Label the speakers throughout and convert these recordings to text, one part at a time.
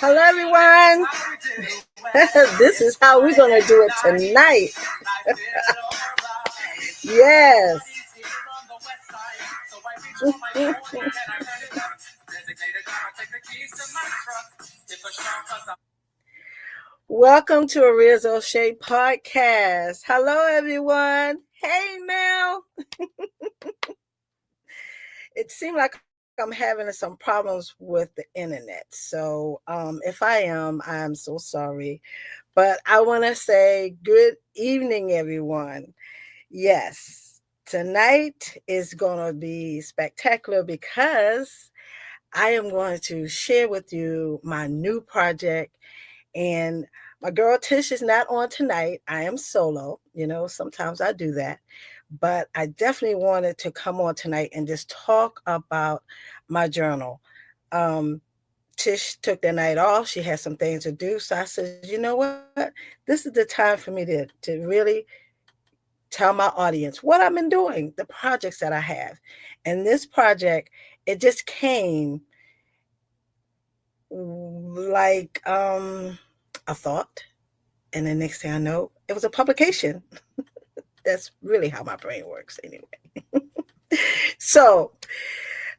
Speaker 1: Hello, everyone. This is how we're going to do it tonight. Yes. Welcome to Oria's O'Shea podcast. Hello, everyone. Hey, Mel. It seemed like I'm having some problems with the internet. So if I am, I'm so sorry. But I want to say good evening, everyone. Yes, tonight is going to be spectacular because I am going to share with you my new project. And my girl Tish is not on tonight. I am solo. Sometimes I do that. But I definitely wanted to come on tonight and just talk about my journal. Tish took the night off. She had some things to do. So I said, you know what? This is the time for me to really tell my audience what I've been doing, the projects that I have. And this project, it just came like a thought. And the next thing I know, it was a publication. That's really how my brain works anyway. So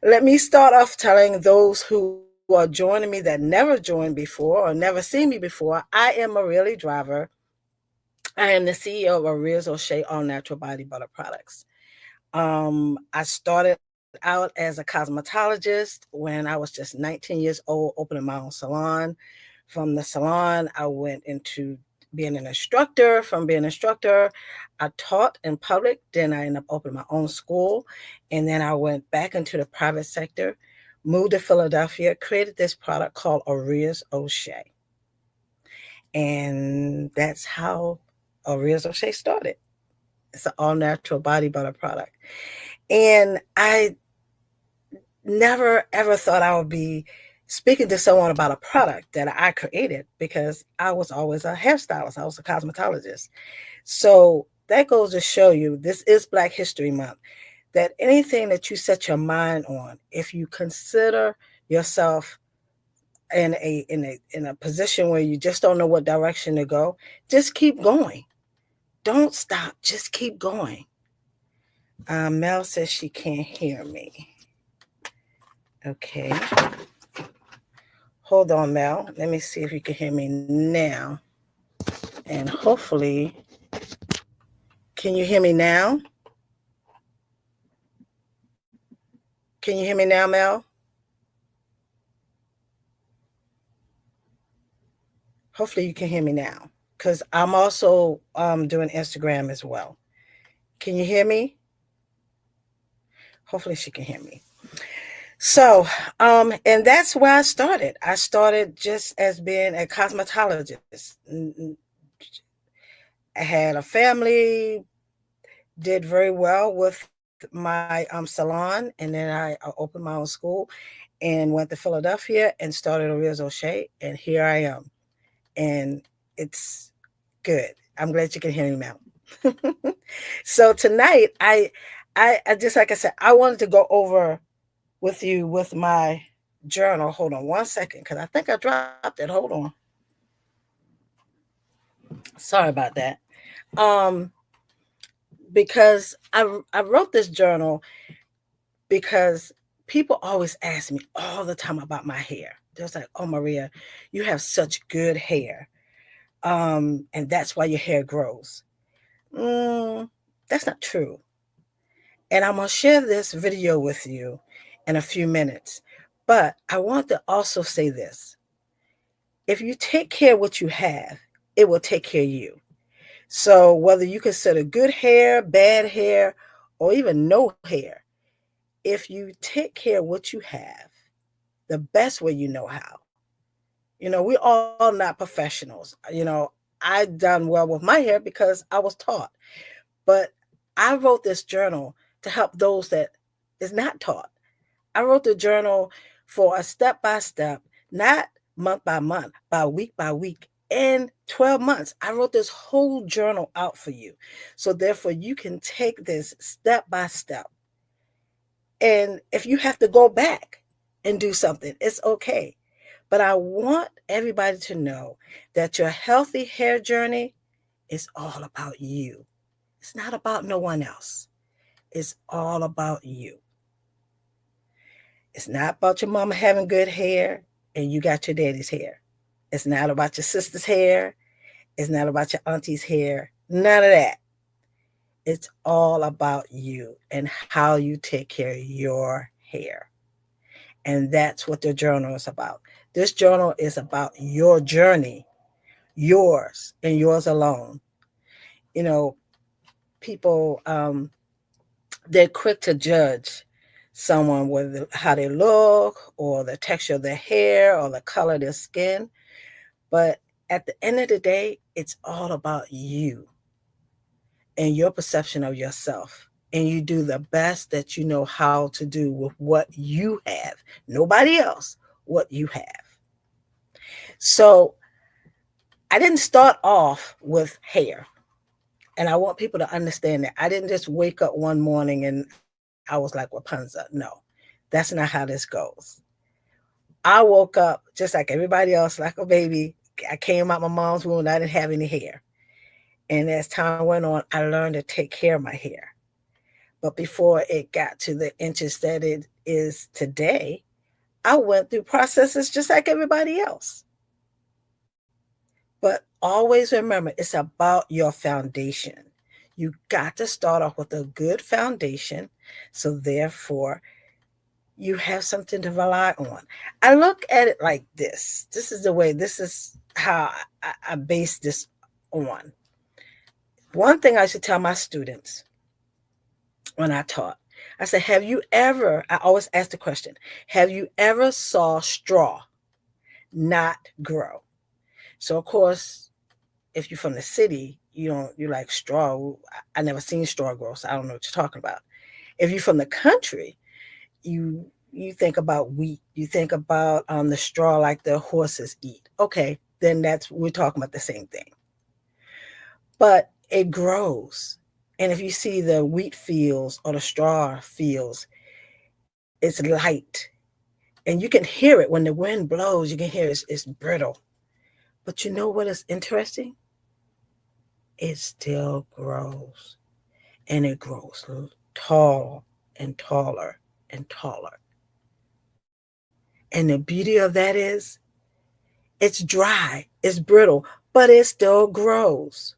Speaker 1: let me start off telling those who are joining me that never joined before or never seen me before. I am Maria Lee Driver. I am the CEO of Oria's O'Shea All Natural Body Butter Products. I started out as a cosmetologist when I was just 19 years old, opening my own salon. From the salon, I went into being an instructor. From being an instructor, I taught in public. Then I ended up opening my own school. And then I went back into the private sector, moved to Philadelphia, created this product called Oria's O'Shea. And that's how Oria's O'Shea started. It's an all-natural body butter product. And I never, ever thought I would be speaking to someone about a product that I created because I was always a hairstylist. I was a cosmetologist. So that goes to show you, this is Black History Month, that anything that you set your mind on, if you consider yourself in a position where you just don't know what direction to go, just keep going. Don't stop. Just keep going. Mel says she can't hear me. Okay. Hold on, Mel. Let me see if you can hear me now. And hopefully, can you hear me now? Can you hear me now, Mel? Hopefully you can hear me now, because I'm also doing Instagram as well. Can you hear me? Hopefully she can hear me. So, and that's where I started. I started just as being a cosmetologist. I had a family, did very well with my salon, and then I opened my own school and went to Philadelphia and started Oria's O'Shea, and here I am. And it's good. I'm glad you can hear me now. So tonight, I just, like I said, I wanted to go over with you with my journal. Hold on one second, because I think I dropped it. Hold on. Sorry about that. Because I wrote this journal because people always ask me all the time about my hair. They're like, oh, Maria, you have such good hair. And that's why your hair grows. That's not true. And I'm going to share this video with you in a few minutes. But I want to also say this. If you take care of what you have, it will take care of you. So whether you consider good hair, bad hair, or even no hair, if you take care of what you have, the best way you know how. We're all not professionals. I done well with my hair because I was taught. But I wrote this journal to help those that is not taught. I wrote the journal for a step-by-step, not month by month, by week, in 12 months. I wrote this whole journal out for you. So therefore, you can take this step by step. And if you have to go back and do something, it's okay. But I want everybody to know that your healthy hair journey is all about you. It's not about no one else. It's all about you. It's not about your mama having good hair and you got your daddy's hair. It's not about your sister's hair. It's not about your auntie's hair. None of that. It's all about you and how you take care of your hair. And that's what the journal is about. This journal is about your journey, yours and yours alone. You know, people, they're quick to judge someone with how they look or the texture of their hair or the color of their skin. But at the end of the day, it's all about you and your perception of yourself. And you do the best that you know how to do with what you have, nobody else, what you have. So I didn't start off with hair. And I want people to understand that I didn't just wake up one morning and I was like Rapunzel. No, that's not how this goes. I woke up just like everybody else, like a baby. I came out my mom's womb and I didn't have any hair. And as time went on, I learned to take care of my hair. But before it got to the inches that it is today, I went through processes just like everybody else. But always remember, it's about your foundation. You got to start off with a good foundation. So therefore, you have something to rely on. I look at it like this. This is how I base this on. One thing I should tell my students when I taught, I said, I always ask the question, have you ever saw straw not grow? So of course, if you're from the city, you like straw. I never seen straw grow, so I don't know what you're talking about. If you're from the country, you think about wheat, you think about the straw like the horses eat. Okay, then we're talking about the same thing. But it grows. And if you see the wheat fields or the straw fields, it's light. And you can hear it when the wind blows, you can hear it's brittle. But you know what is interesting? It still grows. And it grows tall and taller and taller. And the beauty of that is it's dry, it's brittle, but it still grows.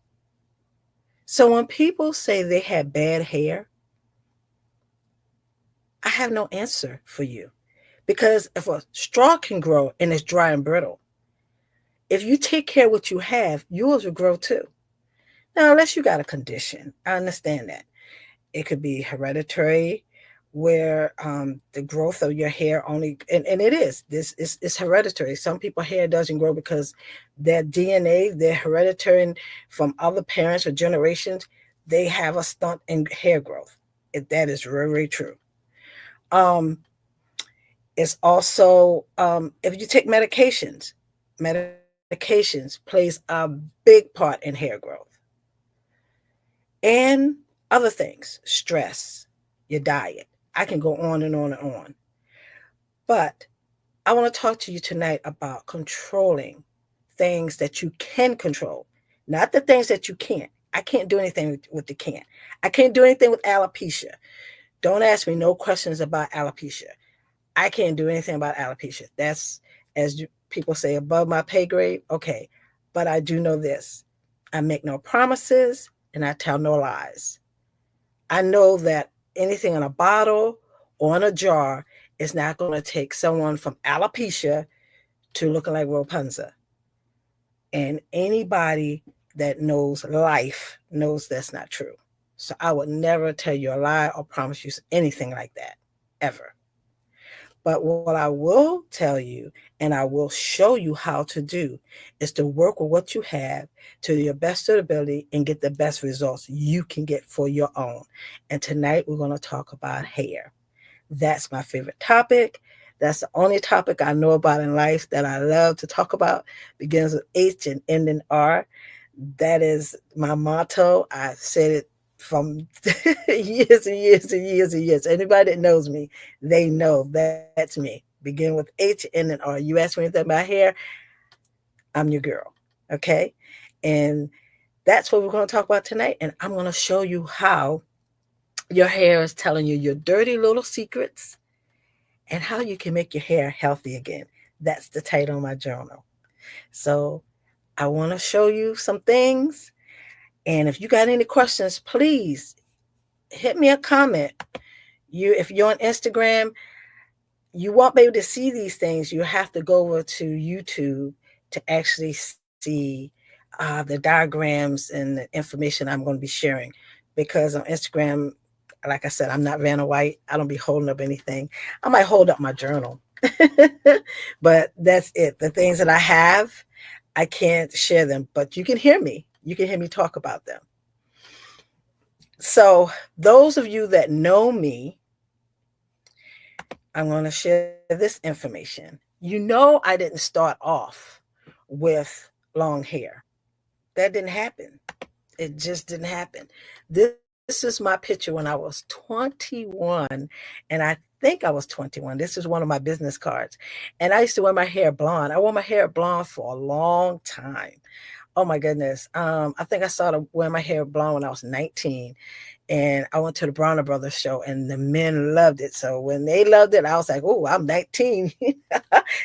Speaker 1: So when people say they have bad hair, I have no answer for you. Because if a straw can grow and it's dry and brittle, if you take care of what you have, yours will grow too. Now, unless you got a condition, I understand that. It could be hereditary, where the growth of your hair only, and it is, this is hereditary. Some people hair doesn't grow because their DNA, they're hereditary from other parents or generations, they have a stunt in hair growth. That is very, very true. It's also, if you take medications plays a big part in hair growth. And other things, stress, your diet. I can go on and on and on. But I want to talk to you tonight about controlling things that you can control, not the things that you can't. I can't do anything with the can't. I can't do anything with alopecia. Don't ask me no questions about alopecia. I can't do anything about alopecia. That's, as people say, above my pay grade. Okay. But I do know this. I make no promises and I tell no lies. I know that anything in a bottle or in a jar is not going to take someone from alopecia to looking like Rapunzel. And anybody that knows life knows that's not true. So I would never tell you a lie or promise you anything like that, ever. But what I will tell you, and I will show you how to do, is to work with what you have to your best ability and get the best results you can get for your own. And tonight we're going to talk about hair. That's my favorite topic. That's the only topic I know about in life that I love to talk about. Begins with H and ends in R. That is my motto. I've said it from years and years and years and years. Anybody that knows me, they know that's me. begin with H, and then R. You ask me anything about hair, I'm your girl. Okay. And that's what we're going to talk about tonight. And I'm going to show you how your hair is telling you your dirty little secrets and how you can make your hair healthy again. That's the title of my journal. So I want to show you some things. And if you got any questions, please hit me a comment. If you're on Instagram, you won't be able to see these things. You have to go over to YouTube to actually see the diagrams and the information I'm going to be sharing. Because on Instagram, like I said, I'm not Vanna White. I don't be holding up anything. I might hold up my journal. But that's it. The things that I have, I can't share them. But you can hear me. You can hear me talk about them. So those of you that know me, I'm going to share this information. You know, I didn't start off with long hair. That didn't happen. It just didn't happen. This is my picture when I was 21, and I think I was 21. This is one of my business cards. And I used to wear my hair blonde. I wore my hair blonde for a long time. Oh my goodness. I think I started wearing my hair blonde when I was 19. And I went to the Bronner Brothers show, and the men loved it. So when they loved it, I was like, oh, I'm 19.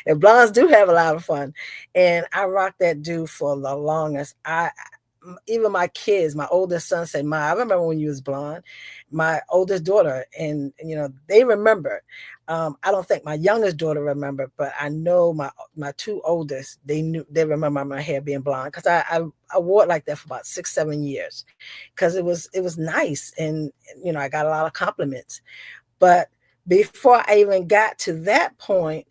Speaker 1: And blondes do have a lot of fun. And I rocked that dude for the longest. Even my kids, my oldest son said, Ma, I remember when you was blonde. My oldest daughter, and they remember. I don't think my youngest daughter remembered, but I know my two oldest, they remember my hair being blonde, because I wore it like that for about 6-7 years, because it was nice, and I got a lot of compliments. But before I even got to that point,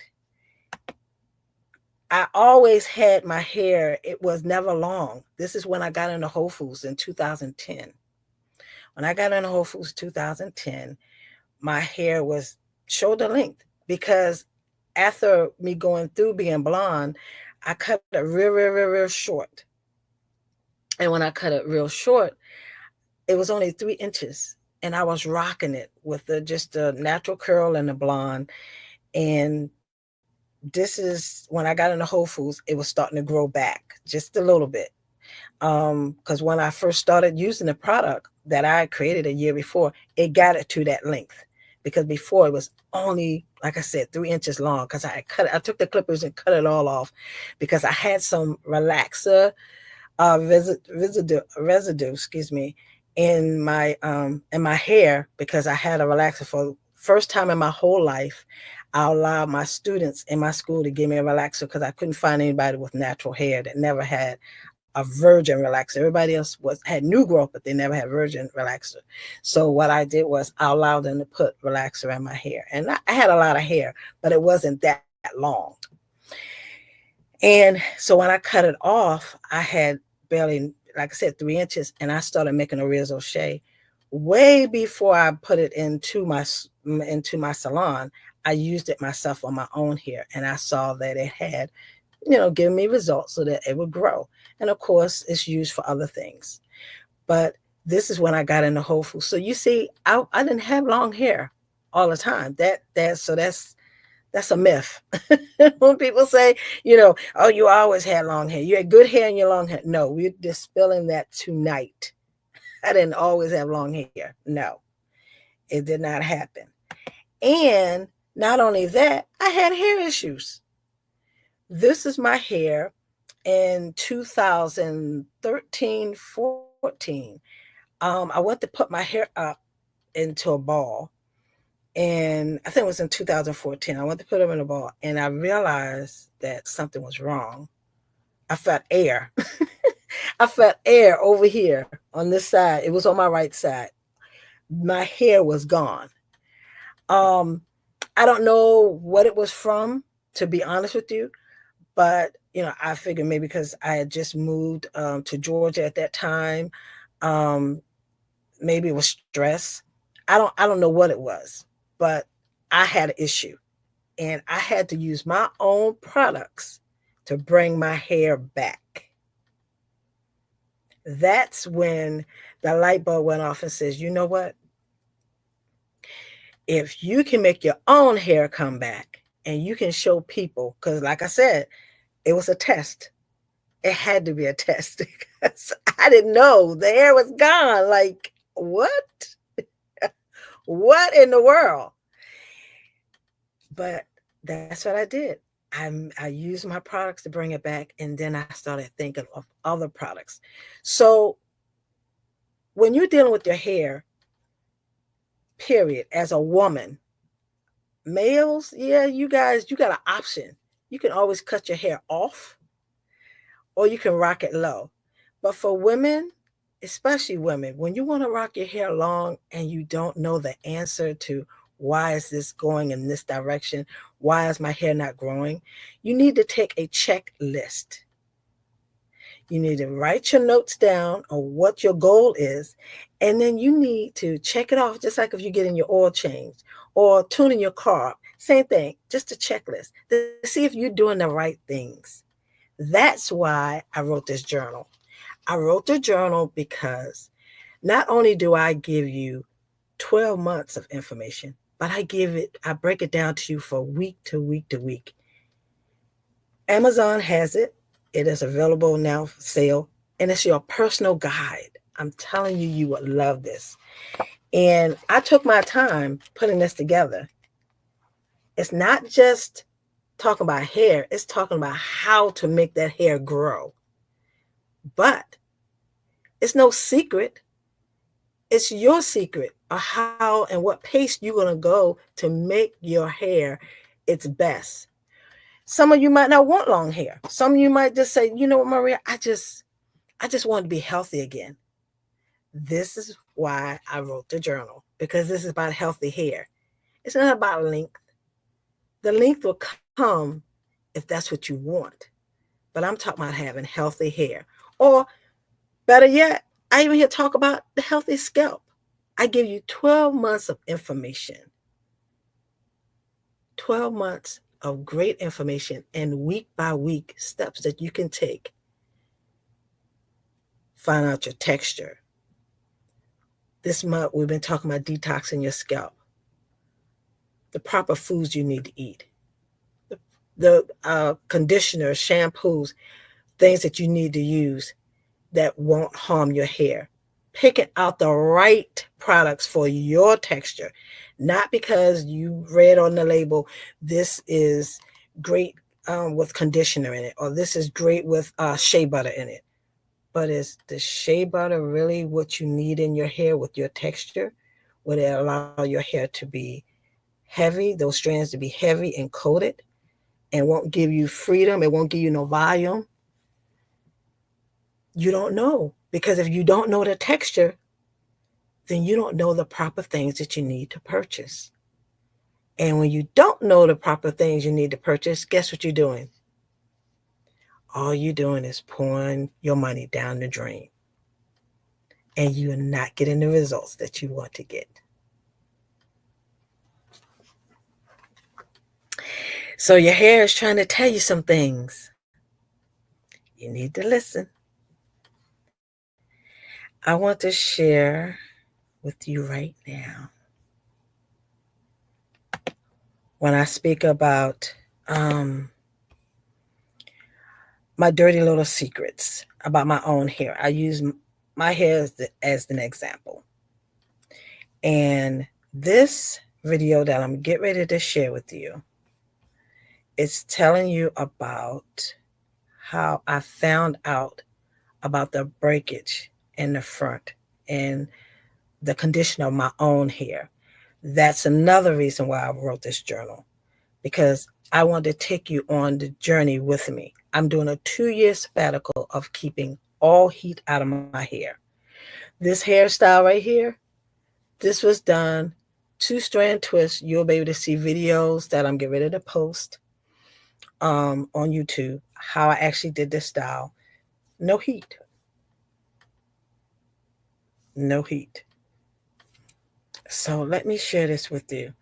Speaker 1: I always had my hair, it was never long. This is when I got into Whole Foods in 2010. When I got into Whole Foods 2010, my hair was shoulder length, because after me going through being blonde, I cut it real short. And when I cut it real short, it was only 3 inches, and I was rocking it with just a natural curl and a blonde. And this is when I got into Whole Foods, it was starting to grow back just a little bit. Because when I first started using the product that I created a year before, it got it to that length. Because before it was only, like I said, 3 inches long, because I took the clippers and cut it all off, because I had some relaxer residue, excuse me, in my hair, because I had a relaxer for first time in my whole life. I allowed my students in my school to give me a relaxer, because I couldn't find anybody with natural hair that never had a virgin relaxer. Everybody else had new growth, but they never had virgin relaxer. So what I did was I allowed them to put relaxer in my hair. And I had a lot of hair, but it wasn't that long. And so when I cut it off, I had barely, like I said, 3 inches, and I started making a Riz O'Shea way before I put it into my salon. I used it myself on my own hair, and I saw that it had, given me results so that it would grow. And of course, it's used for other things. But this is when I got into Whole Foods. So you see, I didn't have long hair all the time. That's a myth. When people say, oh, you always had long hair. You had good hair and your long hair. No, we're dispelling that tonight. I didn't always have long hair. No, it did not happen. And not only that, I had hair issues. This is my hair in 2013, 14. I went to put my hair up into a ball. And I think it was in 2014. I went to put it in a ball, and I realized that something was wrong. I felt air. I felt air over here on this side. It was on my right side. My hair was gone. I don't know what it was from, to be honest with you, but I figured maybe because I had just moved to Georgia at that time. Maybe it was stress. I don't know what it was, but I had an issue, and I had to use my own products to bring my hair back. That's when the light bulb went off and says, you know what? If you can make your own hair come back, and you can show people, because like I said, it was a test. It had to be a test because I didn't know the hair was gone. Like, what? What in the world? But that's what I did. I used my products to bring it back, and then I started thinking of other products. So when you're dealing with your hair, period, as a woman, males, yeah, you guys, you got an option. You can always cut your hair off or you can rock it low. But for women, especially women, when you want to rock your hair long and you don't know the answer to why is this going in this direction? Why is my hair not growing? You need to take a checklist. You need to write your notes down on what your goal is, and then you need to check it off, just like if you're getting your oil changed or tuning your car. Same thing, just a checklist to see if you're doing the right things. That's why I wrote this journal. I wrote the journal because not only do I give you 12 months of information, but I break it down to you for week to week to week. Amazon has it. It is available now for sale, and it's your personal guide. I'm telling you, you would love this. And I took my time putting this together. It's not just talking about hair, it's talking about how to make that hair grow. But it's no secret. It's your secret of how and what pace you're going to go to make your hair its best. Some of you might not want long hair. Some of you might just say, you know what, Maria, I just want to be healthy again. This is why I wrote the journal, because this is about healthy hair. It's not about length. The length will come if that's what you want. But I'm talking about having healthy hair. Or better yet, I even hear talk about the healthy scalp. I give you 12 months of information, 12 months of great information, and week by week steps that you can take. Find out your texture. This month, we've been talking about detoxing your scalp, the proper foods you need to eat, the conditioners, shampoos, things that you need to use that won't harm your hair. Picking out the right products for your texture, not because you read on the label, this is great with conditioner in it, or this is great with shea butter in it. But is the shea butter really what you need in your hair with your texture? Would it allow your hair to be heavy, those strands to be heavy and coated, and won't give you freedom? It won't give you no volume. You don't know, because if you don't know the texture, then you don't know the proper things that you need to purchase. And when you don't know the proper things you need to purchase, guess what you're doing? All you're doing is pouring your money down the drain, and you're not getting the results that you want to get. So your hair is trying to tell you some things. You need to listen. I want to share with you right now when I speak about my dirty little secrets about my own hair. I use my hair as an example. And this video that I'm getting ready to share with you is telling you about how I found out about the breakage in the front and the condition of my own hair. That's another reason why I wrote this journal, because I wanted to take you on the journey with me. I'm doing a 2-year sabbatical of keeping all heat out of my hair. This hairstyle right here, this was done 2-strand twist. You'll be able to see videos that I'm getting ready to post on YouTube, how I actually did this style. No heat. No heat. So let me share this with you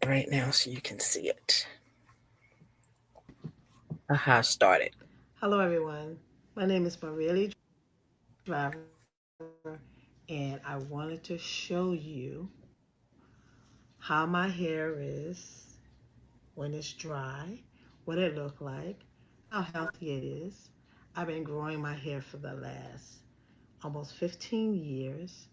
Speaker 1: right now so you can see it. How I started. Hello, everyone. My name is Maria Lee Driver, and I wanted to show you how my hair is when it's dry, what it look like, how healthy it is. I've been growing my hair for the last almost 15 years.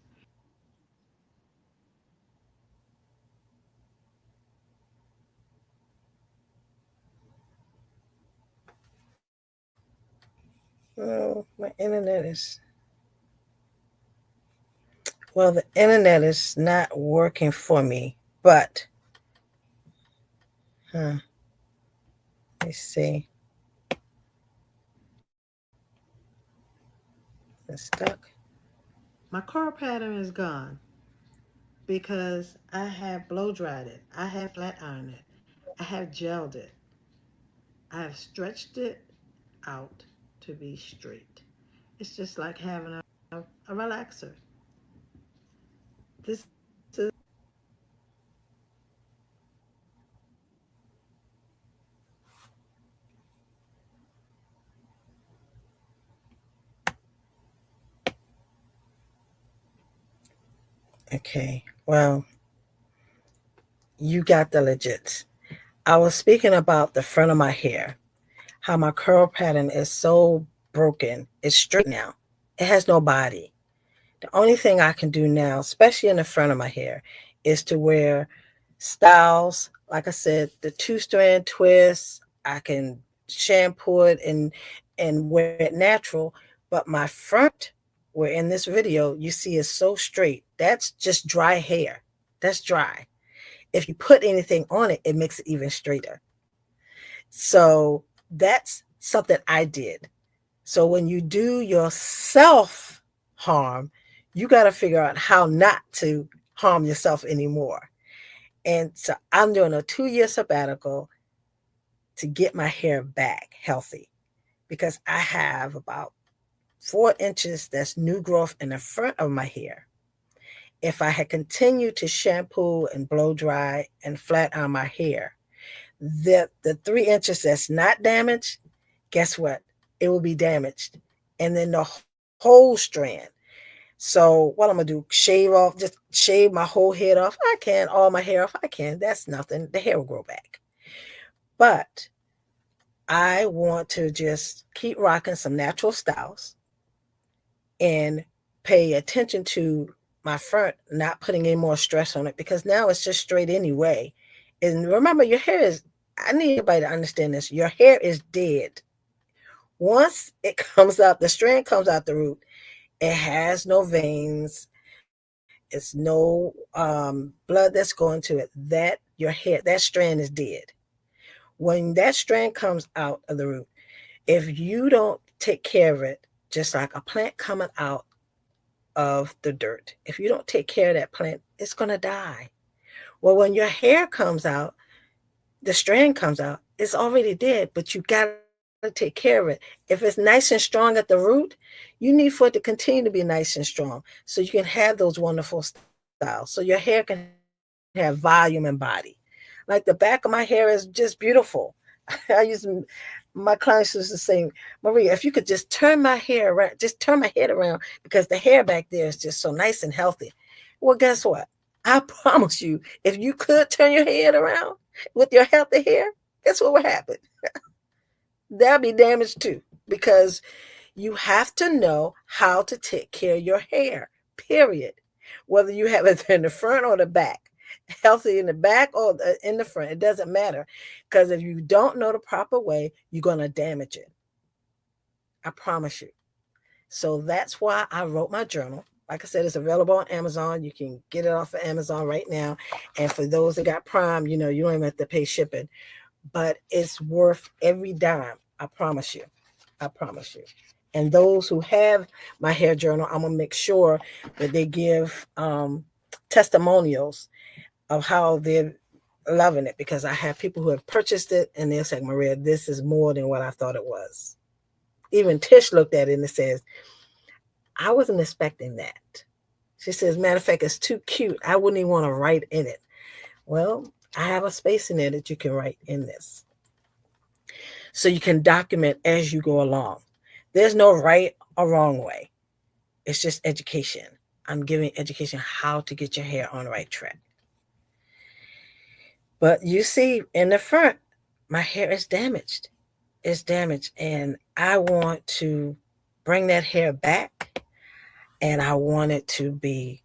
Speaker 1: Oh, my internet is, well, the internet is not working for me, but, let's see. It's stuck. My curl pattern is gone because I have blow dried it. I have flat ironed it. I have gelled it. I have stretched it out to be straight. It's just like having a relaxer. This is okay. Well, you got the legits. I was speaking about the front of my hair, how my curl pattern is so broken. It's straight now. It has no body. The only thing I can do now, especially in the front of my hair, is to wear styles. Like I said, the 2-strand twists. I can shampoo it and wear it natural. But my front, where in this video you see is so straight, that's just dry hair. That's dry. If you put anything on it, it makes it even straighter. So that's something I did. So when you do yourself harm, you got to figure out how not to harm yourself anymore. And so I'm doing a 2-year sabbatical to get my hair back healthy because I have about 4 inches that's new growth in the front of my hair. If I had continued to shampoo and blow dry and flat iron my hair, the 3 inches that's not damaged, guess what? It will be damaged. And then the whole strand. So what I'm gonna do, shave off, just shave my whole head off. I can, all my hair off, I can. That's nothing. The hair will grow back. But I want to just keep rocking some natural styles and pay attention to my front, not putting any more stress on it because now it's just straight anyway. And remember, your hair is, I need everybody to understand this. Your hair is dead. Once it comes out, the strand comes out the root, it has no veins, it's no blood that's going to it. That your hair, that strand is dead. When that strand comes out of the root, if you don't take care of it, just like a plant coming out of the dirt, if you don't take care of that plant, it's going to die. Well, when your hair comes out, the strand comes out, it's already dead, but you got to take care of it. If it's nice and strong at the root, you need for it to continue to be nice and strong so you can have those wonderful styles. So your hair can have volume and body. Like the back of my hair is just beautiful. I used to, my clients used to say, Maria, if you could just turn my hair around, just turn my head around because the hair back there is just so nice and healthy. Well, guess what? I promise you, if you could turn your head around with your healthy hair, guess what would happen? That'll be damaged too because you have to know how to take care of your hair, period. Whether you have it in the front or the back, healthy in the back or in the front, it doesn't matter. Because if you don't know the proper way, you're going to damage it. I promise you. So that's why I wrote my journal. Like I said, it's available on Amazon. You can get it off of Amazon right now. And for those that got Prime, you don't even have to pay shipping. But it's worth every dime. I promise you. I promise you. And those who have my hair journal, I'm gonna make sure that they give testimonials of how they're loving it because I have people who have purchased it and they'll say, Maria, this is more than what I thought it was. Even Tish looked at it and it says, I wasn't expecting that. She says, matter of fact, it's too cute. I wouldn't even want to write in it. Well, I have a space in there that you can write in this. So you can document as you go along. There's no right or wrong way. It's just education. I'm giving education how to get your hair on the right track. But you see, in the front, my hair is damaged. It's damaged. And I want to bring that hair back. And I want it to be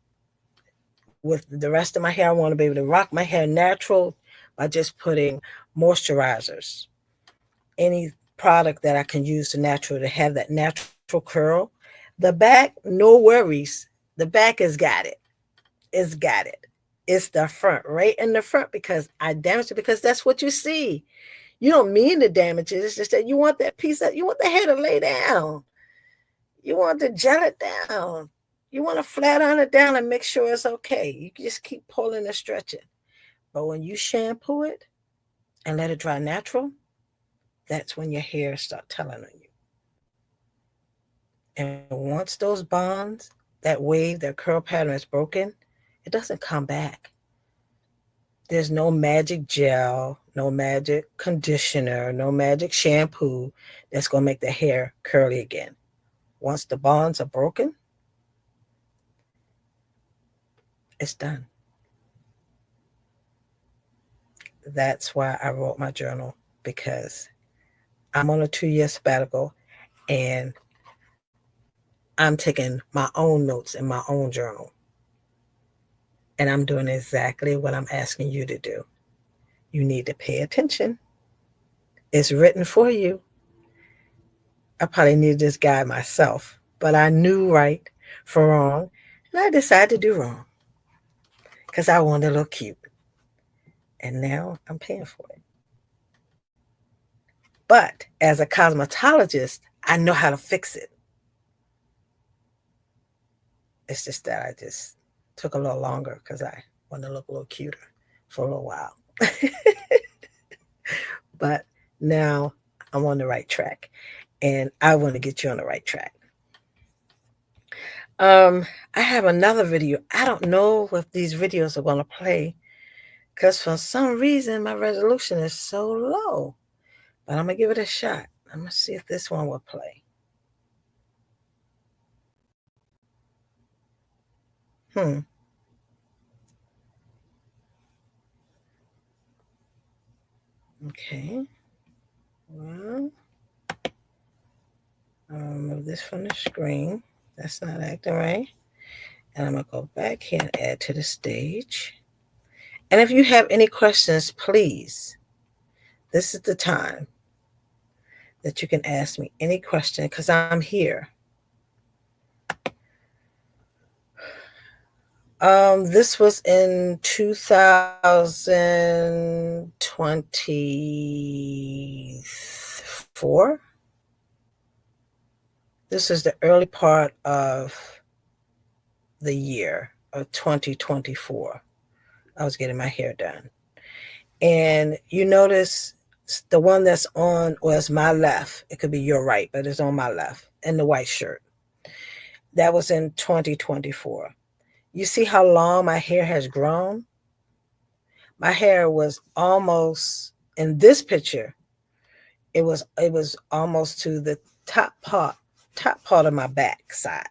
Speaker 1: with the rest of my hair. I want to be able to rock my hair natural by just putting moisturizers, any product that I can use to have that natural curl. The back, no worries. The back has got it. It's got it. It's the front, right in the front, because I damaged it, because that's what you see. You don't mean to damage it. It's just that you want that piece that you want the hair to lay down. You want to gel it down. You want to flat iron it down and make sure it's okay. You just keep pulling and stretching. But when you shampoo it and let it dry natural, that's when your hair start telling on you. And once those bonds, that wave, that curl pattern is broken, it doesn't come back. There's no magic gel, no magic conditioner, no magic shampoo that's going to make the hair curly again. Once the bonds are broken, it's done. That's why I wrote my journal, because I'm on a 2-year sabbatical and I'm taking my own notes in my own journal. And I'm doing exactly what I'm asking you to do. You need to pay attention. It's written for you. I probably needed this guide myself, but I knew right from wrong, and I decided to do wrong because I wanted to look cute. And now I'm paying for it. But as a cosmetologist, I know how to fix it. It's just that I just took a little longer because I wanted to look a little cuter for a little while. But now I'm on the right track, and I want to get you on the right track. I have another video. I don't know if these videos are going to play because for some reason my resolution is so low. But I'm going to give it a shot. I'm going to see if this one will play. Okay. Well, I'll remove this from the screen. That's not acting right. And I'm going to go back here and add to the stage. And if you have any questions, please, this is the time that you can ask me any question because I'm here. This was in 2024. This is the early part of the year of 2024. I was getting my hair done. And you notice the one that's on was my left. It could be your right, but it's on my left in the white shirt. That was in 2024. You see how long my hair has grown? My hair was almost, in this picture, it was almost to the top part of my back side.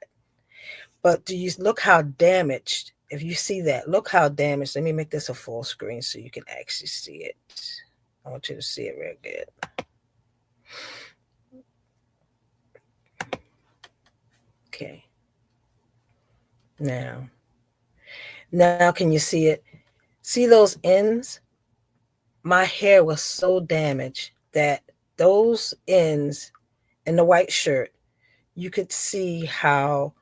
Speaker 1: But do you look how damaged, if you see that, look how damaged. Let me make this a full screen so you can actually see it. I want you to see it real good. Okay. Now can you see it? See those ends? My hair was so damaged that those ends in the white shirt, you could see how,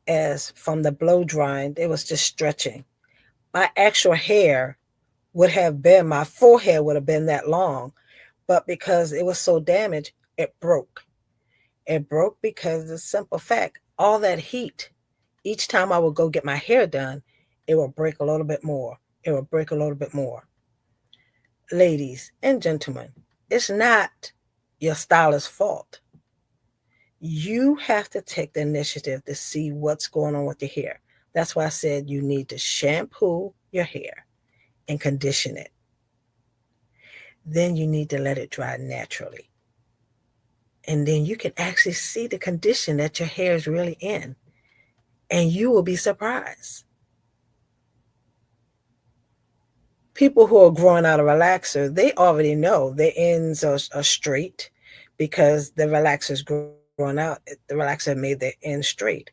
Speaker 1: as from the blow drying, it was just stretching. My actual hair would have been, my forehead would have been that long, but because it was so damaged, it broke. It broke because the simple fact, all that heat, each time I would go get my hair done, it would break a little bit more. It would break a little bit more. Ladies and gentlemen, it's not your stylist's fault. You have to take the initiative to see what's going on with your hair. That's why I said you need to shampoo your hair and condition it. Then you need to let it dry naturally. And then you can actually see the condition that your hair is really in. And you will be surprised. people who are growing out a relaxer, they already know the ends are straight because the relaxer's growing out. The relaxer made the end straight.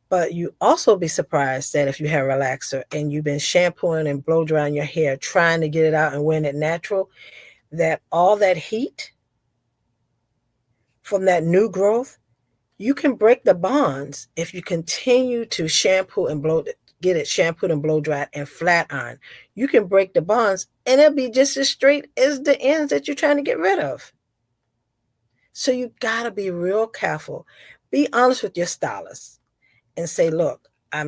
Speaker 1: But you also be surprised that if you have a relaxer and you've been shampooing and blow drying your hair, trying to get it out and wearing it natural, that all that heat from that new growth, you can break the bonds if you continue to shampoo and get it shampooed and blow dried and flat iron. You can break the bonds and it'll be just as straight as the ends that you're trying to get rid of. So you gotta be real careful. Be honest with your stylist and say, look, I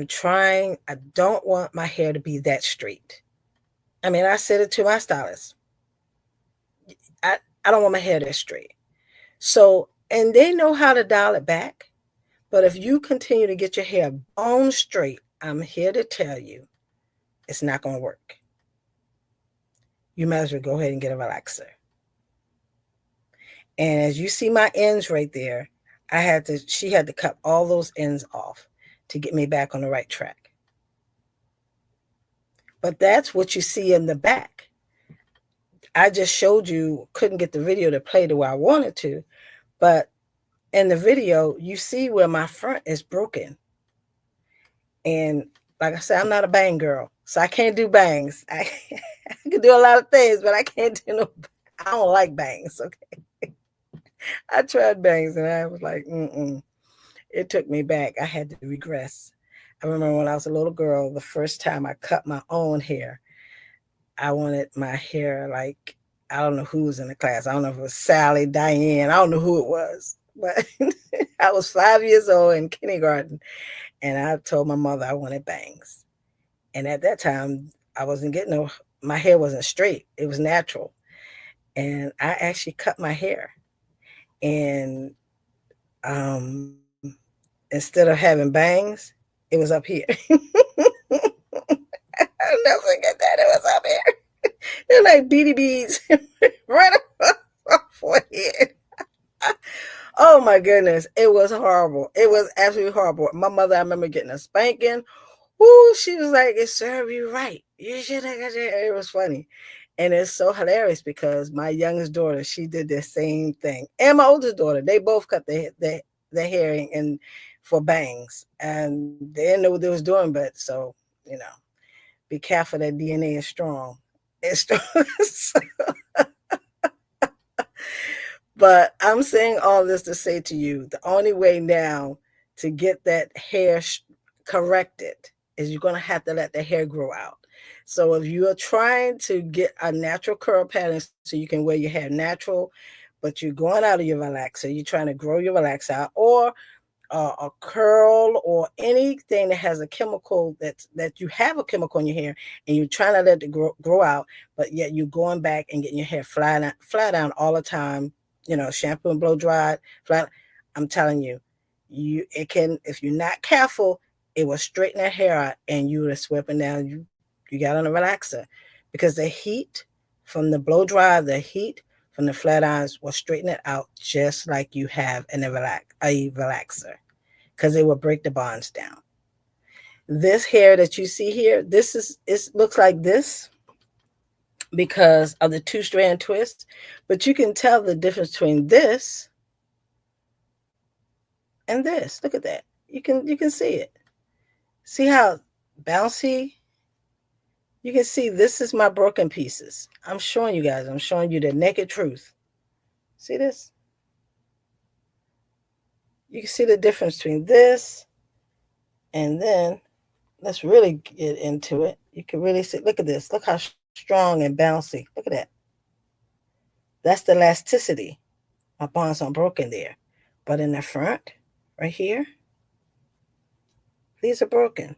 Speaker 1: don't want my hair to be that straight. I mean, I said it to my stylist. I don't want my hair that straight. So, and they know how to dial it back. But if you continue to get your hair bone straight, I'm here to tell you, it's not going to work. You might as well go ahead and get a relaxer. And as you see my ends right there, she had to cut all those ends off to get me back on the right track. But that's what you see in the back. I just showed you, couldn't get the video to play the way I wanted to, but in the video, you see where my front is broken. And like I said, I'm not a bang girl, so I can't do bangs. I can do a lot of things, but I can't do no, I don't like bangs, okay? I tried bangs and I was like, It took me back. I had to regress. I remember when I was a little girl, the first time I cut my own hair, I wanted my hair like, I don't know who was in the class. I don't know if it was Sally, Diane. I don't know who it was. But I was 5 years old in kindergarten, and I told my mother I wanted bangs. And at that time, I wasn't getting my hair wasn't straight. It was natural. And I actually cut my hair. And instead of having bangs, it was up here. I'll never forget that. It was up here. They're like beady beads right above my forehead. Oh my goodness. It was horrible. It was absolutely horrible. My mother, I remember getting a spanking. Ooh, she was like, it served you right. You should have got your hair. It was funny. And it's so hilarious because my youngest daughter, she did the same thing. And my oldest daughter, they both cut their hair and for bangs. And they didn't know what they was doing, but so, be careful, that DNA is strong. It's strong. But I'm saying all this to say to you, the only way now to get that hair corrected is you're going to have to let the hair grow out. So if you are trying to get a natural curl pattern so you can wear your hair natural, but you're going out of your relaxer, you're trying to grow your relaxer out, or a curl or anything that has a chemical that you have a chemical in your hair and you're trying to let it grow out, but yet you're going back and getting your hair flat down all the time, shampoo and blow dried flat. I'm telling you, if you're not careful, it will straighten that hair out and you would have swept down. You got on a relaxer because the heat from the blow dry, the heat from the flat irons will straighten it out just like you have in a relaxer, because it will break the bonds down. This hair that you see here, it looks like this because of the 2-strand twist, but you can tell the difference between this and this. Look at that. You can see it. See how bouncy? You can see this is my broken pieces. I'm showing you guys. I'm showing you the naked truth. See this? You can see the difference between this and then let's really get into it. You can really see, look at this. Look how strong and bouncy. Look at that. That's the elasticity. My bonds aren't broken there. But in the front, right here, these are broken.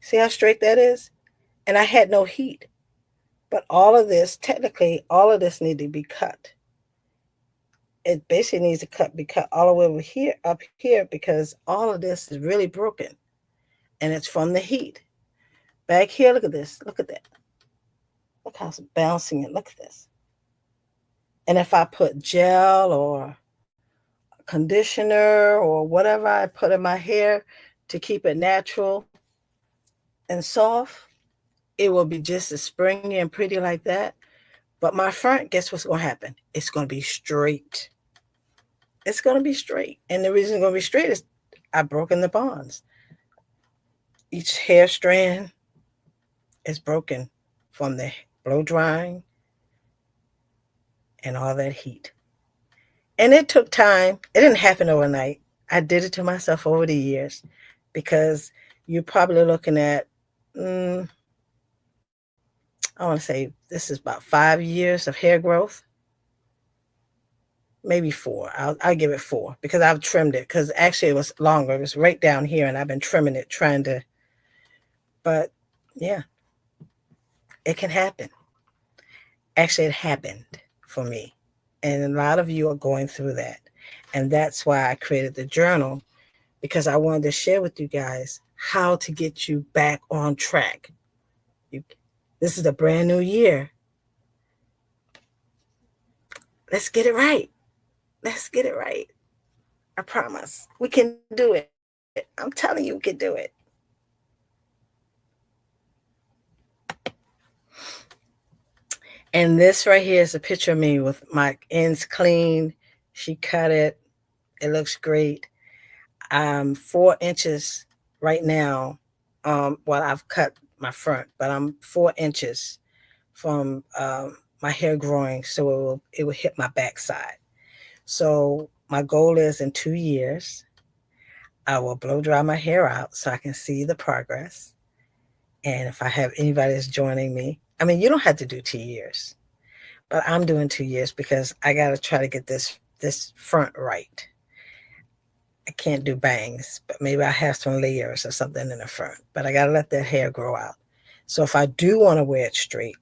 Speaker 1: See how straight that is? And I had no heat. But all of this, technically, all of this needs to be cut. It basically needs to be cut all the way over here, up here, because all of this is really broken. And it's from the heat. Back here, look at this. Look at that. Look how it's bouncing and look at this. And if I put gel or conditioner or whatever I put in my hair to keep it natural and soft, it will be just as springy and pretty like that. But my front, guess what's going to happen? It's going to be straight. It's going to be straight. And the reason it's going to be straight is I've broken the bonds. Each hair strand is broken from the blow drying and all that heat. And it took time. It didn't happen overnight. I did it to myself over the years because you're probably looking at, I want to say this is about 5 years of hair growth. Maybe 4. I'll give it 4 because I've trimmed it, because actually it was longer. It was right down here and I've been trimming it, trying to, but yeah, it can happen. Actually, it happened for me. And a lot of you are going through that. And that's why I created the journal, because I wanted to share with you guys how to get you back on track. This is a brand new year. Let's get it right. Let's get it right. I promise. We can do it. I'm telling you, we can do it. And this right here is a picture of me with my ends clean. She cut it. It looks great. I'm 4 inches right now. Well, I've cut my front, but I'm 4 inches from my hair growing, so it will hit my backside. So my goal is in 2 years, I will blow dry my hair out so I can see the progress. And if I have anybody that's joining me, I mean, you don't have to do 2 years, but I'm doing 2 years because I got to try to get this front right. I can't do bangs, but maybe I have some layers or something in the front, but I got to let that hair grow out. So if I do want to wear it straight,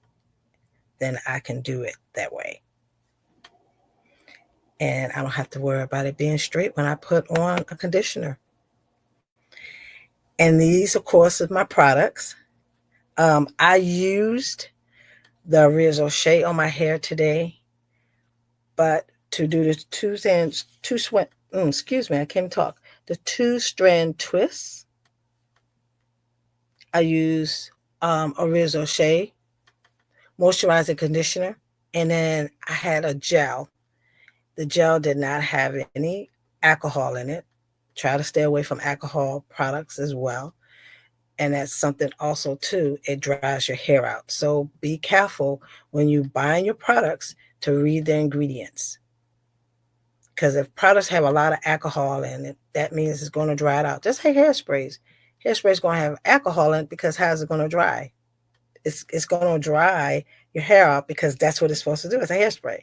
Speaker 1: then I can do it that way. And I don't have to worry about it being straight when I put on a conditioner. And these, of course, are my products. I used the Oria on my hair today, but to do the the 2-strand twists, I use Oria moisturizing conditioner, and then I had a gel. The gel did not have any alcohol in it. Try to stay away from alcohol products as well. And that's something also too, it dries your hair out. So be careful when you buy your products to read the ingredients. Because if products have a lot of alcohol in it, that means it's going to dry it out. Just like hairsprays. Hairspray is going to have alcohol in it, because how's it going to dry? It's going to dry your hair out because that's what it's supposed to do. It's a hairspray.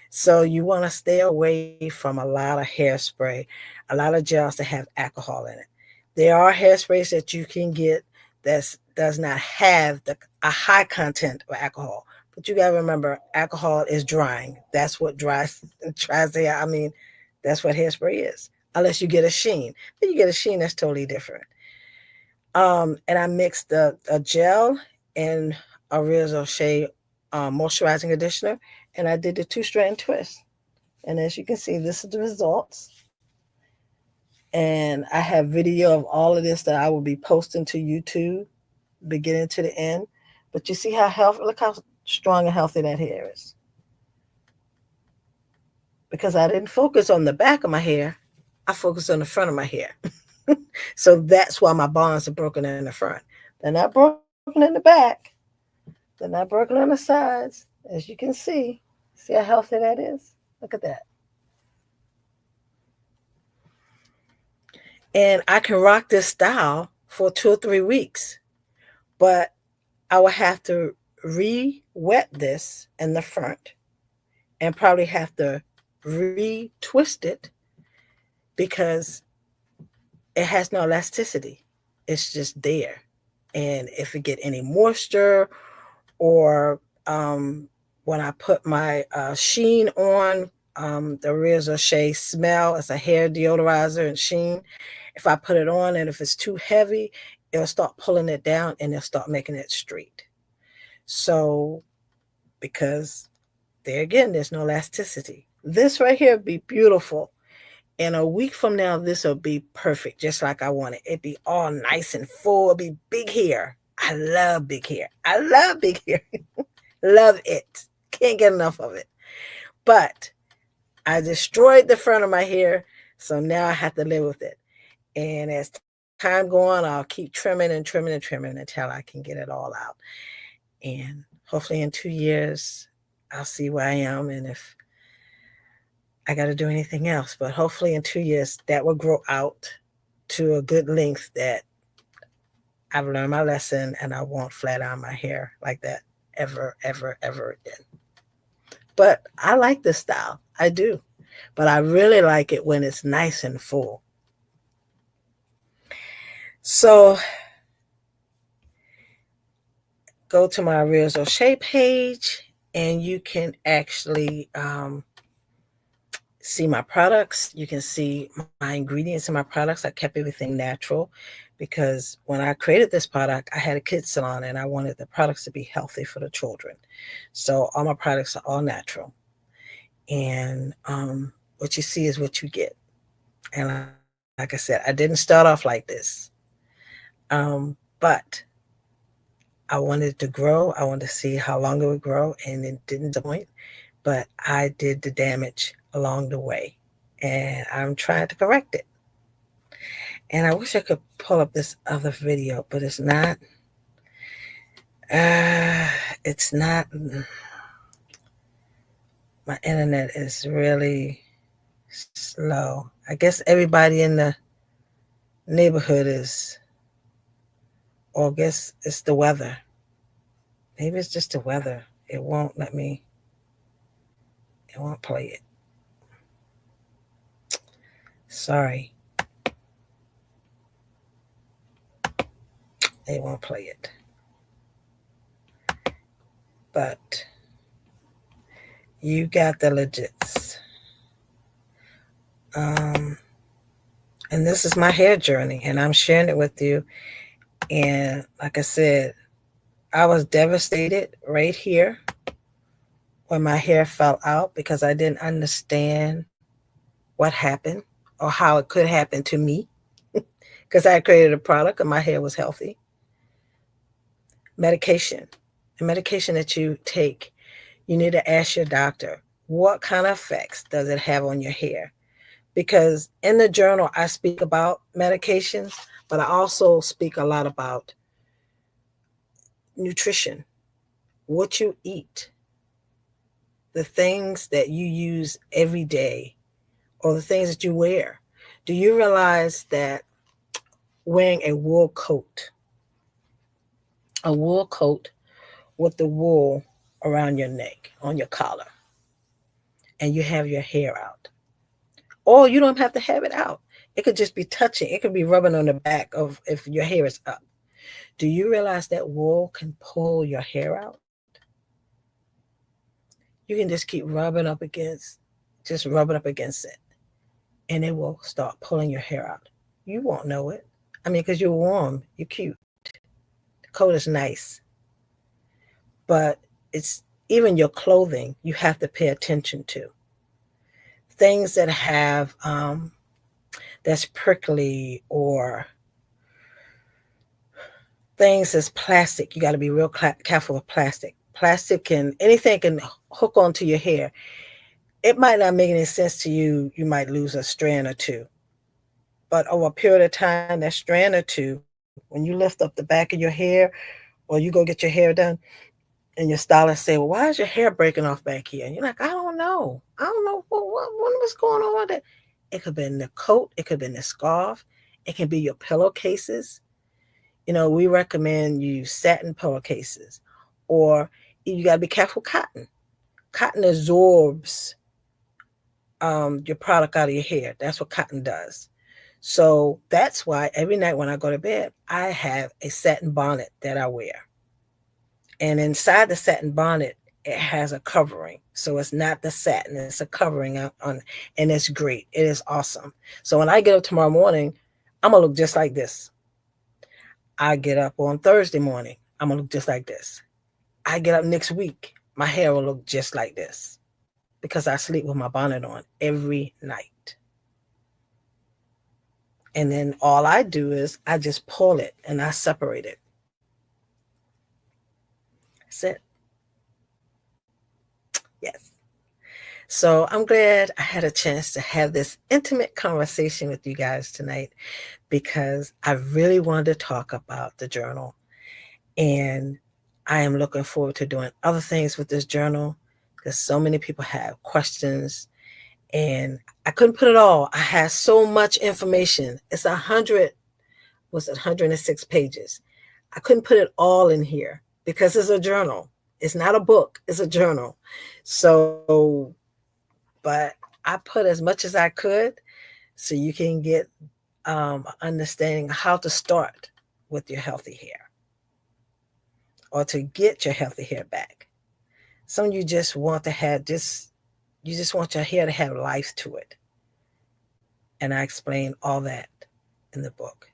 Speaker 1: So you want to stay away from a lot of hairspray, a lot of gels that have alcohol in it. There are hairsprays that you can get that does not have a high content of alcohol. But you got to remember, alcohol is drying. That's what dries the hair. I mean, that's what hairspray is. Unless you get a sheen. Then you get a sheen, that's totally different. And I mixed a gel and a Oria moisturizing conditioner, and I did the 2-strand twist. And as you can see, this is the results. And I have video of all of this that I will be posting to YouTube, beginning to the end. But you see how healthy, look how strong and healthy that hair is. Because I didn't focus on the back of my hair, I focused on the front of my hair. So that's why my bonds are broken in the front. They're not broken in the back. They're not broken on the sides. As you can see how healthy that is? Look at that. And I can rock this style for 2 or 3 weeks, but I will have to re-wet this in the front and probably have to re-twist it because it has no elasticity. It's just there. And if it get any moisture, or when I put my sheen on, the Oria smell, it's a hair deodorizer and sheen. If I put it on and if it's too heavy, it'll start pulling it down and it'll start making it straight. So, because there again, there's no elasticity. This right here would be beautiful. In a week from now, this will be perfect, just like I want it. It'd be all nice and full. It'll be big hair. I love big hair. I love big hair. Love it. Can't get enough of it. But I destroyed the front of my hair, so now I have to live with it. And as time go on, I'll keep trimming and trimming and trimming until I can get it all out. And hopefully in 2 years, I'll see where I am and if I got to do anything else. But hopefully in 2 years, that will grow out to a good length that I've learned my lesson and I won't flat iron my hair like that ever, ever, ever again. But I like this style. I do. But I really like it when it's nice and full. So go to my Reels O'Shea page and you can actually see my products. You can see my ingredients in my products. I kept everything natural because when I created this product, I had a kids salon and I wanted the products to be healthy for the children. So all my products are all natural. And what you see is what you get. And like I said, I didn't start off like this. But I wanted to grow. I wanted to see how long it would grow, and it didn't disappoint. But I did the damage along the way, and I'm trying to correct it. And I wish I could pull up this other video, but it's not. It's not. My internet is really slow. I guess everybody in the neighborhood is, or I guess it's the weather. Maybe it's just the weather. It won't let me. It won't play it. Sorry. They won't play it. But you got the legits. And this is my hair journey, and I'm sharing it with you. And like I said, I was devastated right here when my hair fell out because I didn't understand what happened or how it could happen to me because I created a product and my hair was healthy. Medication. The medication that you take, you need to ask your doctor, what kind of effects does it have on your hair? Because in the journal, I speak about medications, but I also speak a lot about nutrition, what you eat, the things that you use every day, or the things that you wear. Do you realize that wearing a wool coat with the wool around your neck, on your collar, and you have your hair out, or you don't have to have it out. It could just be touching. It could be rubbing on the back of if your hair is up. Do you realize that wool can pull your hair out? You can just keep rubbing up against it, and it will start pulling your hair out. You won't know it. I mean, because you're warm, you're cute. The coat is nice. But it's even your clothing you have to pay attention to. Things that have that's prickly or things that's plastic. You got to be real careful with plastic. Plastic anything can hook onto your hair. It might not make any sense to you. You might lose a strand or two. But over a period of time, that strand or two, when you lift up the back of your hair or you go get your hair done, and your stylist say, well, why is your hair breaking off back here? And you're like, I don't know. I don't know what's going on with it. It could be in the coat. It could be in the scarf. It can be your pillowcases. We recommend you use satin pillowcases, or you got to be careful cotton. Cotton absorbs your product out of your hair. That's what cotton does. So that's why every night when I go to bed, I have a satin bonnet that I wear. And inside the satin bonnet, it has a covering. So it's not the satin, it's a covering on, and it's great. It is awesome. So when I get up tomorrow morning, I'm going to look just like this. I get up on Thursday morning, I'm going to look just like this. I get up next week, my hair will look just like this because I sleep with my bonnet on every night. And then all I do is I just pull it and I separate it. That's it. Yes. So I'm glad I had a chance to have this intimate conversation with you guys tonight because I really wanted to talk about the journal. And I am looking forward to doing other things with this journal because so many people have questions and I couldn't put it all. I had so much information. It's 106 pages. I couldn't put it all in here because it's a journal. It's not a book, it's a journal. So, but I put as much as I could so you can get understanding how to start with your healthy hair or to get your healthy hair back. Some you just want to have you just want your hair to have life to it. And I explain all that in the book.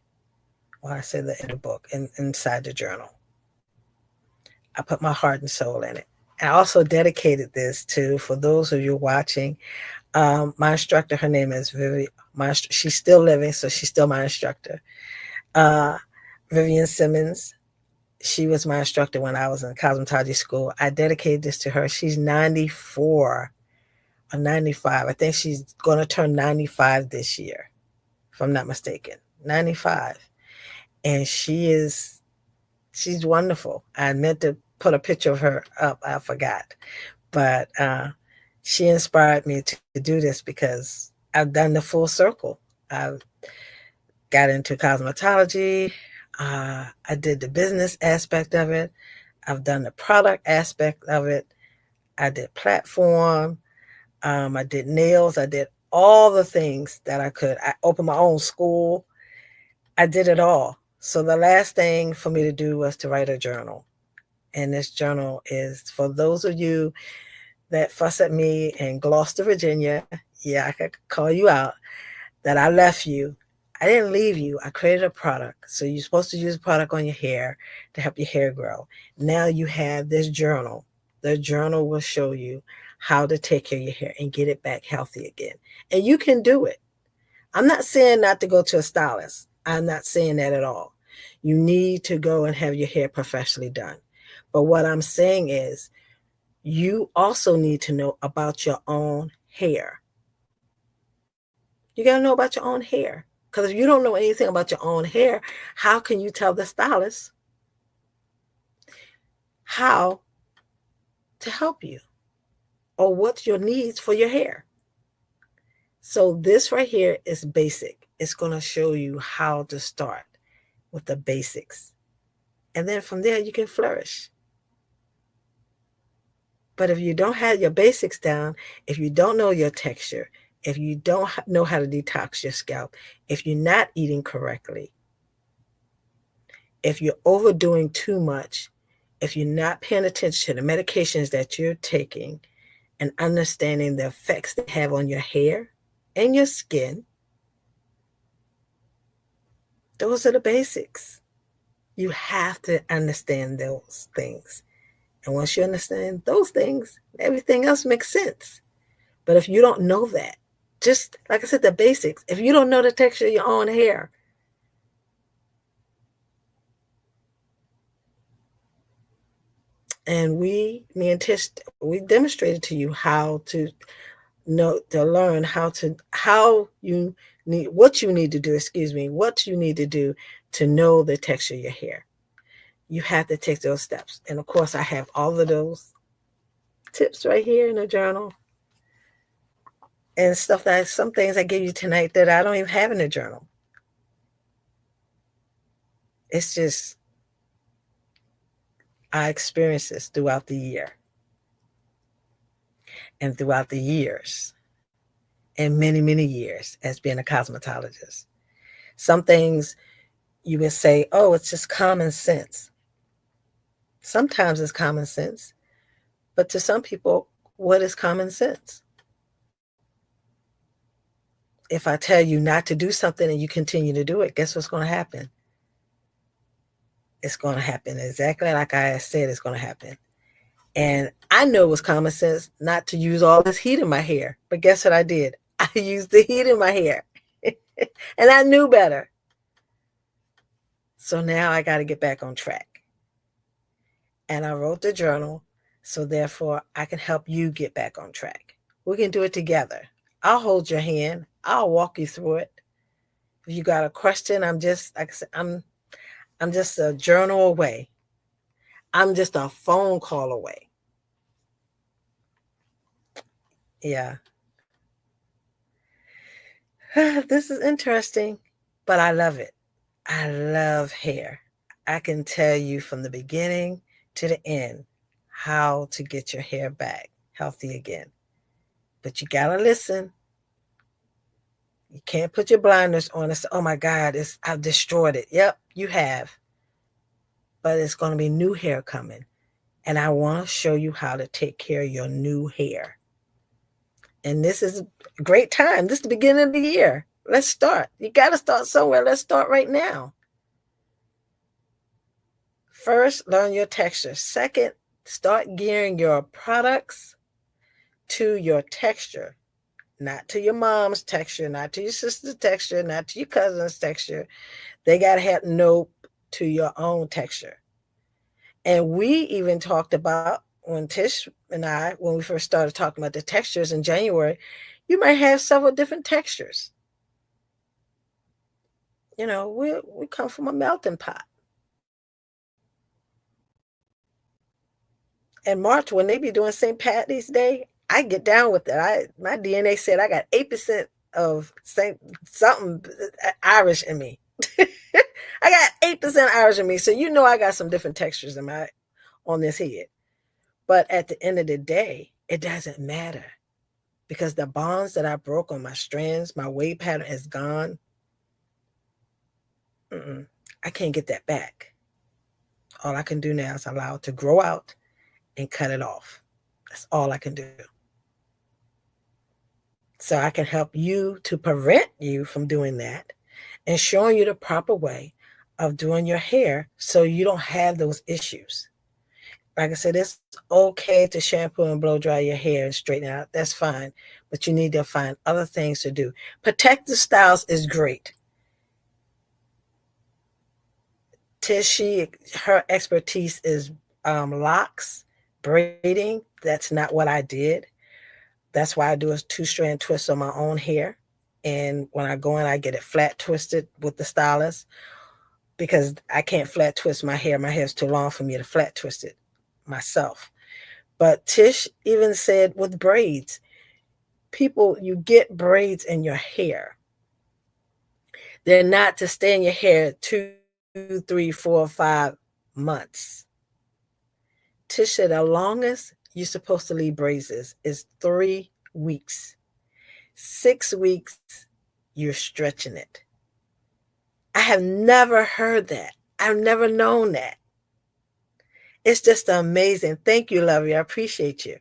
Speaker 1: Well, I say that in the book and inside the journal. I put my heart and soul in it. I also dedicated this to, for those of you watching, my instructor, her name is Vivi. She's still living, so she's still my instructor. Vivian Simmons. She was my instructor when I was in cosmetology school. I dedicated this to her. She's 94 or 95. I think she's going to turn 95 this year, if I'm not mistaken. 95. And she's wonderful. I meant to put a picture of her up. I forgot. But she inspired me to do this because I've done the full circle. I got into cosmetology. I did the business aspect of it. I've done the product aspect of it. I did platform. I did nails. I did all the things that I could. I opened my own school. I did it all. So the last thing for me to do was to write a journal. And this journal is for those of you that fuss at me in Gloucester, Virginia. Yeah, I could call you out that I left you. I didn't leave you. I created a product. So you're supposed to use a product on your hair to help your hair grow. Now you have this journal. The journal will show you how to take care of your hair and get it back healthy again. And you can do it. I'm not saying not to go to a stylist. I'm not saying that at all. You need to go and have your hair professionally done. But what I'm saying is you also need to know about your own hair. You got to know about your own hair. Because if you don't know anything about your own hair, how can you tell the stylist how to help you or what's your needs for your hair? So this right here is basic. It's going to show you how to start with the basics. And then from there, you can flourish. But if you don't have your basics down, if you don't know your texture, if you don't know how to detox your scalp, if you're not eating correctly, if you're overdoing too much, if you're not paying attention to the medications that you're taking and understanding the effects they have on your hair and your skin, those are the basics. You have to understand those things. And once you understand those things, everything else makes sense. But if you don't know that, just like I said, the basics, if you don't know the texture of your own hair, and we demonstrated to you how to know, to learn what you need to do to know the texture of your hair. You have to take those steps. And of course, I have all of those tips right here in the journal and stuff that some things I gave you tonight that I don't even have in the journal. It's just, I experienced this throughout the year and throughout the years and many, many years as being a cosmetologist. Some things you would say, oh, it's just common sense. Sometimes it's common sense, but to some people, what is common sense? If I tell you not to do something and you continue to do it, guess what's going to happen? It's going to happen exactly like I said it's going to happen. And I know it was common sense not to use all this heat in my hair. But guess what I did? I used the heat in my hair. And I knew better. So now I got to get back on track. and I wrote the journal. So therefore, I can help you get back on track. We can do it together. I'll hold your hand. I'll walk you through it. If you got a question, I'm just, like I said, I'm just a journal away. I'm just a phone call away. Yeah. This is interesting, but I love it. I love hair. I can tell you from the beginning to the end how to get your hair back healthy again. But you got to listen. You can't put your blinders on and say, oh my God, I've destroyed it. Yep, you have. But it's going to be new hair coming. And I want to show you how to take care of your new hair. And this is a great time. This is the beginning of the year. Let's start. You got to start somewhere. Let's start right now. First, learn your texture. Second, start gearing your products to your texture, not to your mom's texture, not to your sister's texture, not to your cousin's texture. They got to have nope to your own texture. And we even talked about when Tish and I, when we first started talking about the textures in January, you might have several different textures. You know, we come from a melting pot. In March, when they be doing St. Patty's Day, I get down with it. My DNA said I got 8% of Saint something Irish in me. I got 8% Irish in me, so you know I got some different textures on this head. But at the end of the day, it doesn't matter because the bonds that I broke on my strands, my wave pattern is gone. I can't get that back. All I can do now is allow it to grow out and cut it off. That's all I can do. So I can help you to prevent you from doing that and showing you the proper way of doing your hair so you don't have those issues. Like I said, it's okay to shampoo and blow dry your hair and straighten it out. That's fine. But you need to find other things to do. Protective styles is great. Tishy, her expertise is locks, braiding. That's not what I did. That's why I do a 2-strand twist on my own hair. And when I go in, I get it flat twisted with the stylist because I can't flat twist my hair. My hair is too long for me to flat twist it myself. But Tish even said with braids, people, you get braids in your hair. They're not to stay in your hair 2, 3, 4, 5 months. Tish said the longest you're supposed to leave braids is 3 weeks. 6 weeks, you're stretching it. I have never heard that. I've never known that. It's just amazing. Thank you, Lovey. I appreciate you.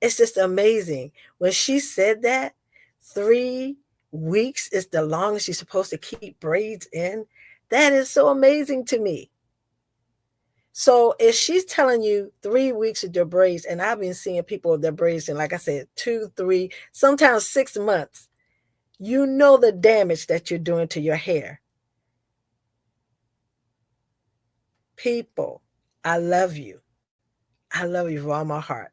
Speaker 1: It's just amazing. When she said that, 3 weeks is the longest you're supposed to keep braids in. That is so amazing to me. So if she's telling you 3 weeks with your braids, and I've been seeing people with their braids in, like I said, 2, 3, sometimes 6 months, you know the damage that you're doing to your hair. People, I love you. I love you with all my heart.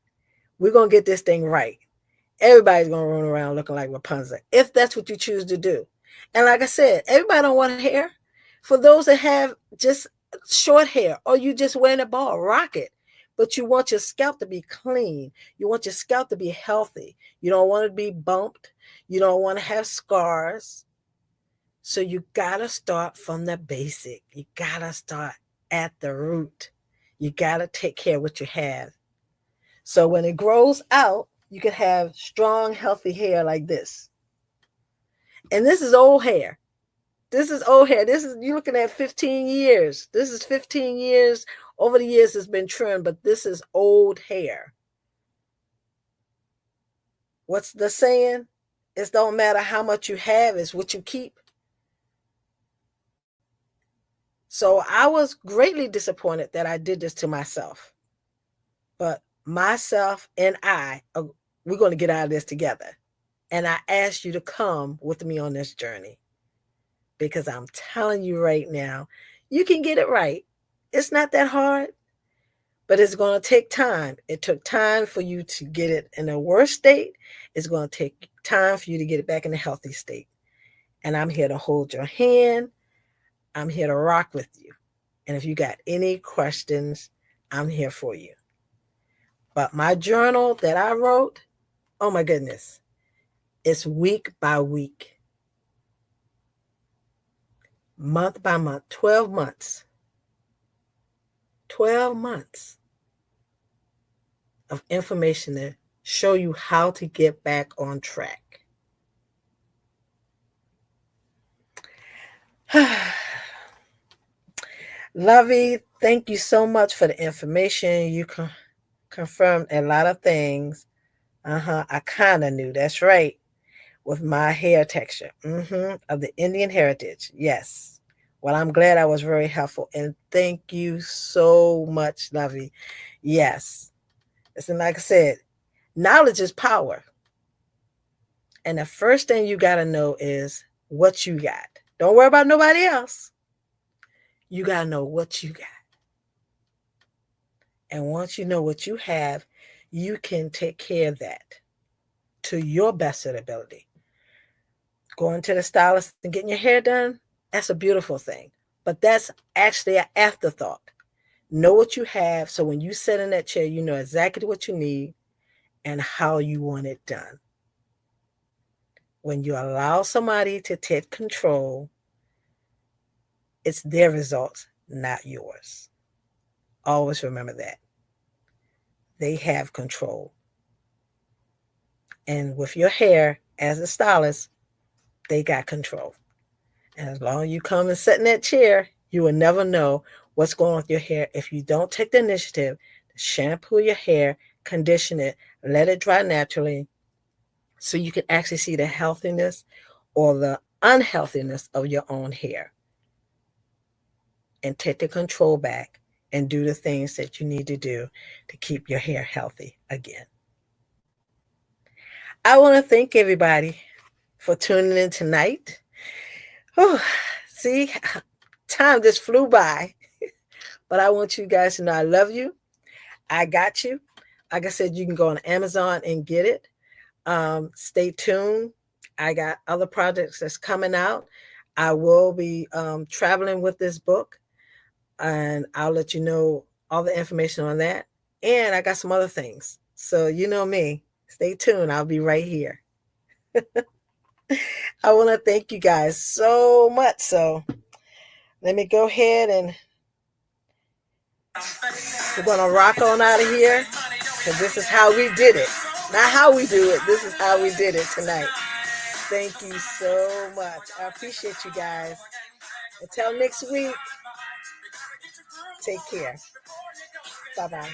Speaker 1: We're going to get this thing right. Everybody's going to run around looking like Rapunzel, if that's what you choose to do. And like I said, everybody don't want hair. For those that have just short hair, or you just wearing a ball, rock it. But you want your scalp to be clean. You want your scalp to be healthy. You don't want it to be bumped. You don't want to have scars. So you got to start from the basic. You got to start at the root. You got to take care of what you have. So when it grows out, you can have strong, healthy hair like this. And this is old hair. This is old hair. You're looking at 15 years. This is 15 years. Over the years, it's been trimmed, but this is old hair. What's the saying? It don't matter how much you have, it's what you keep. So I was greatly disappointed that I did this to myself. But myself and we're going to get out of this together. And I ask you to come with me on this journey. Because I'm telling you right now, you can get it right. It's not that hard. But it's going to take time. It took time for you to get it in a worse state. It's going to take time for you to get it back in a healthy state. And I'm here to hold your hand. I'm here to rock with you. And if you got any questions, I'm here for you. But my journal that I wrote, oh my goodness, it's week by week, month by month, 12 months. 12 months of information to show you how to get back on track. Lovey, thank you so much for the information. You confirmed a lot of things. I kind of knew. That's right. With my hair texture of the Indian heritage. Yes. Well, I'm glad I was very helpful. And thank you so much, Lovey. Yes. And like I said, knowledge is power. And the first thing you got to know is what you got. Don't worry about nobody else. You got to know what you got. And once you know what you have, you can take care of that to your best of ability. Going to the stylist and getting your hair done, that's a beautiful thing. But that's actually an afterthought. Know what you have, so when you sit in that chair, you know exactly what you need and how you want it done. When you allow somebody to take control, it's their results, not yours. Always remember that. They have control. And with your hair, as a stylist, they got control. And as long as you come and sit in that chair, you will never know what's going on with your hair if you don't take the initiative to shampoo your hair, condition it, let it dry naturally, so you can actually see the healthiness or the unhealthiness of your own hair. And take the control back and do the things that you need to do to keep your hair healthy again. I want to thank everybody for tuning in tonight. Oh, see, time just flew by. But I want you guys to know I love you. I got you. Like I said, you can go on Amazon and get it. Stay tuned. I got other projects that's coming out. I will be traveling with this book. And I'll let you know all the information on that. And I got some other things. So you know me. Stay tuned. I'll be right here. I want to thank you guys so much. So let me go ahead and we're going to rock on out of here. Because this is how we did it. Not how we do it. This is how we did it tonight. Thank you so much. I appreciate you guys. Until next week. Take care. Bye-bye.